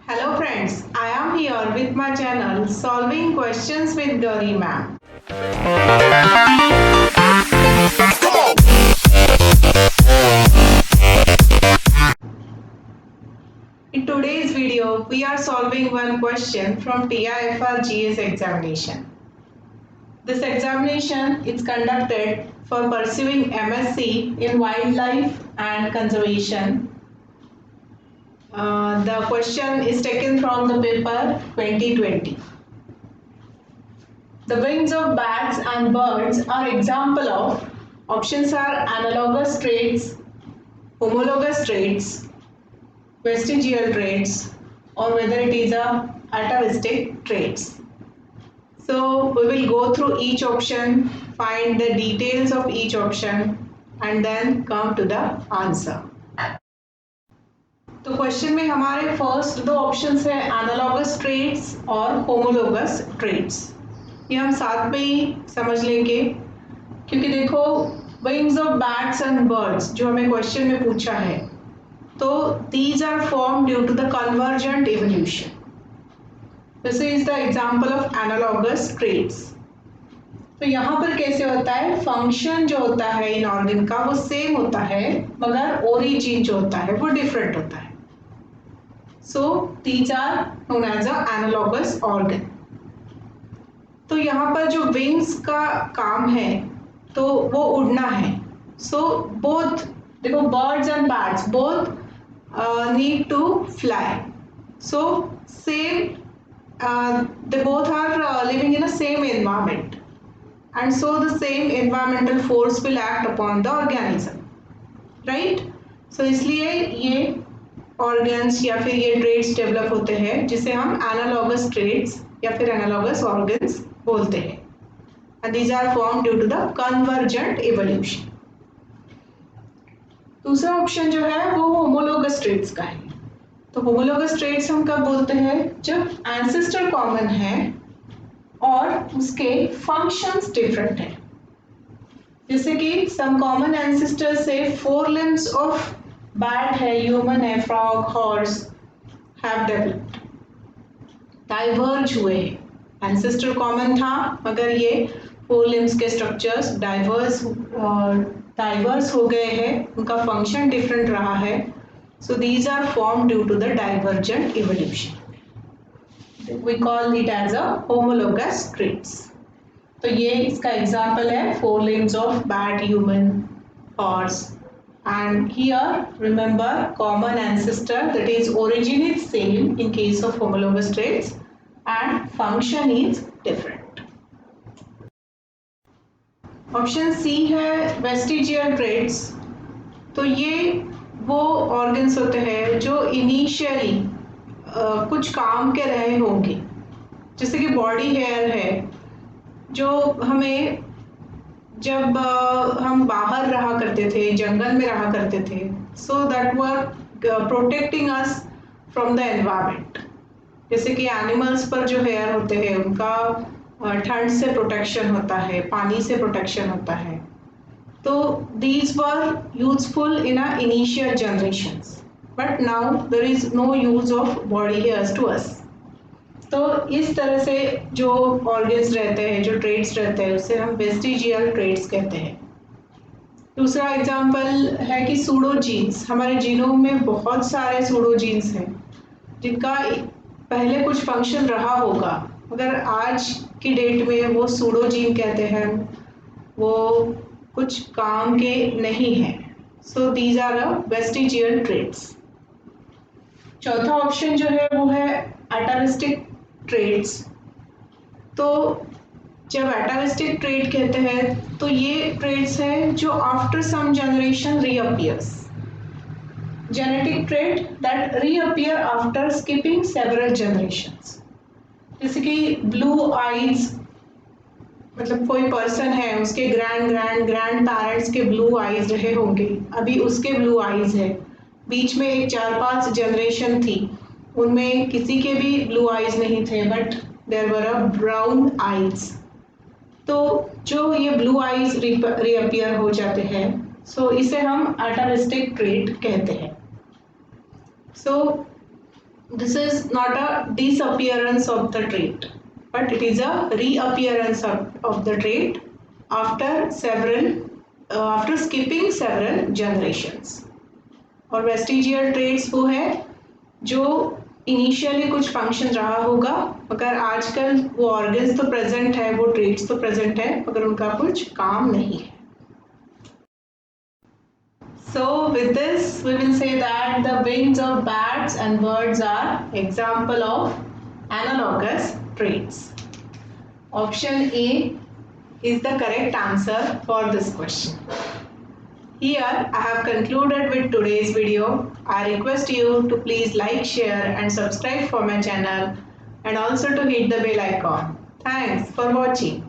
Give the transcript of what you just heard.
Hello friends, I am here with my channel Solving Questions with Gauri Ma'am. In today's video, we are solving one question from TIFR GS examination. This examination is conducted for pursuing MSc in Wildlife and Conservation. The question is taken from the paper 2020. The wings of bats and birds are example of, options are analogous traits, homologous traits, vestigial traits, or whether it is a atavistic traits. So we will go through each option, find the details of each option and then come to the answer. तो question में हमारे first दो options है analogous traits और homologous traits. ये हम साथ में ही समझ लेंगे क्योंकि देखो wings of bats and birds जो हमें क्वेश्चन में पूछा है तो these are form due to the convergent evolution. This is the example of analogous traits. तो यहाँ पर कैसे होता है, फंक्शन जो होता है इन ऑर्गन का वो सेम होता है मगर ओरिजिन जो होता है वो डिफरेंट होता है. So these are known as a analogous organ. तो यहाँ पर जो विंग्स का काम है तो वो उड़ना है. सो बोथ देखो birds and bats both need to fly. So same they both are living in a same environment and so the same environmental force will act upon the organism, right? So इसलिए ये organs या फिर ये traits develop होते हैं जिसे हम analogous traits या फिर एनालॉगस ऑर्गन्स बोलते हैं. and these are formed due to the convergent evolution. दूसरा ऑप्शन जो है वो होमोलोगस ट्रेट्स का है. तो होमोलोगस ट्रेट्स हम कब बोलते हैं, जब एंसेस्टर कॉमन है और उसके फंक्शंस डिफरेंट है. जैसे कि सम कॉमन एंसेस्टर से 4 limbs ऑफ बैट है, ह्यूमन है, frog, horse have developed, diverge हुए. एंसेस्टर कॉमन था मगर ये 4 limbs के स्ट्रक्चर्स डाइवर्स हो गए हैं, उनका फंक्शन डिफरेंट रहा है. So these are form due to the divergent evolution. We call it as a homologous traits. तो ये इसका एग्जाम्पल है 4 limbs of bat, human, horse. And here remember common ancestor, that is origin is same in case of homologous traits and function is different. Option C है vestigial traits. तो ये वो organs होते हैं जो इनिशियली कुछ काम के रहे होंगे. जैसे कि बॉडी हेयर है जो हमें जब हम बाहर रहा करते थे, जंगल में रहा करते थे, so that were protecting us from the environment. जैसे कि एनिमल्स पर जो हेयर होते हैं उनका ठंड से प्रोटेक्शन होता है, पानी से प्रोटेक्शन होता है. तो these were useful in a initial generations but now there is no use of body hairs to us. तो इस तरह से जो ऑर्गन्स रहते हैं, जो ट्रेट्स रहते हैं, उसे हम वेस्टिजियल ट्रेट्स कहते हैं. दूसरा एग्जांपल है कि सूडो जीन्स. हमारे जीनोम में बहुत सारे सूडो जीन्स हैं जिनका पहले कुछ फंक्शन रहा होगा मगर आज की डेट में वो सूडो जीन कहते हैं, वो कुछ काम के नहीं हैं. So these are a vestigial traits. चौथा ऑप्शन जो है वो है एटाविस्टिक ट्रेट्स. तो जब एटाविस्टिक ट्रेट कहते हैं तो ये ट्रेट्स है जो after some generation reappears. Genetic trait that reappear after skipping several generations. जैसे कि ब्लू आईज, मतलब कोई पर्सन है उसके ग्रैंड पेरेंट्स के ब्लू आईज रहे होंगे, अभी उसके ब्लू आईज है. बीच में एक 4-5 जनरेशन थी, उनमें किसी के भी ब्लू आईज नहीं थे but there were a brown eyes. तो जो ये ब्लू आईज रीअपियर हो जाते हैं, सो इसे हम एटाविस्टिक ट्रेट कहते हैं. सो this is not a disappearance of the trait, but it is a reappearance of the trait after after skipping several generations. और वेस्टिजियल ट्रेट्स वो है जो इनिशियली कुछ फंक्शन रहा होगा मगर आजकल वो ऑर्गन्स तो प्रेजेंट है, वो ट्रेट्स तो प्रेजेंट है मगर उनका कुछ काम नहीं है. So with this we will say that the wings of bats and birds are example of analogous traits. Option A is the correct answer for this question. Here I have concluded with today's video. I request you to please like, share and subscribe for my channel and also to hit the bell icon. Thanks for watching.